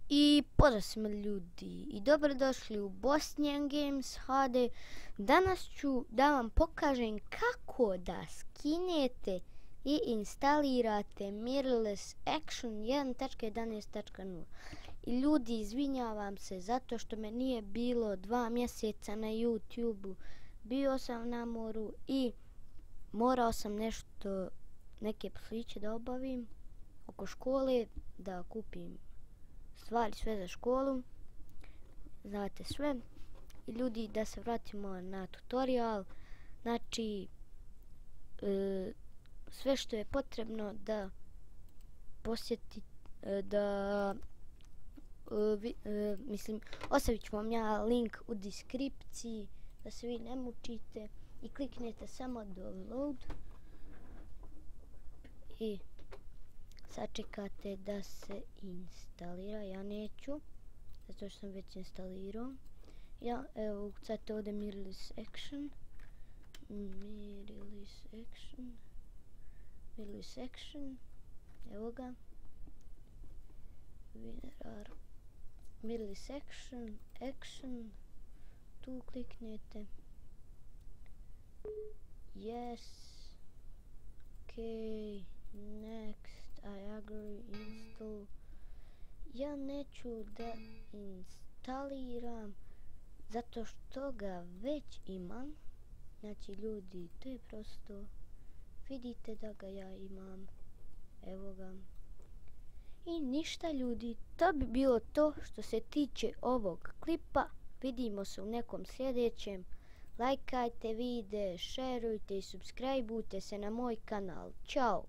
I pozdrav svima ljudi i dobrodošli u Bosnian Games HD. Danas ću da vam pokažem kako da skinete i instalirate miriles action 1.11.0. I ljudi, izvinjavam se zato što me nije bilo 2 mjeseca na YouTube-u. Bio sam na moru i morao sam neke posliće da obavim oko škole, da kupim stvari sve za školu, znate sve. I ljudi, da se vratimo na tutorial. Znači, sve što je potrebno da posjetite, ostavit ću vam ja link u deskripciji da se vi ne mučite i kliknete samo download i sačekate da se instalira. Ja neću, zato što sam već instalirao. Evo, ukucate ovdje miriles action, evo ga, miriles action, tu kliknete, yes, okay, next, I agree, install. Ja neću da instaliram zato što ga već imam. Znači ljudi, to je prosto, vidite da ga ja imam, evo ga. I ništa ljudi, to bi bilo to što se tiče ovog klipa. Vidimo se u nekom sljedećem. Lajkajte video, šerujte i subscribeujte se na moj kanal. Ćao!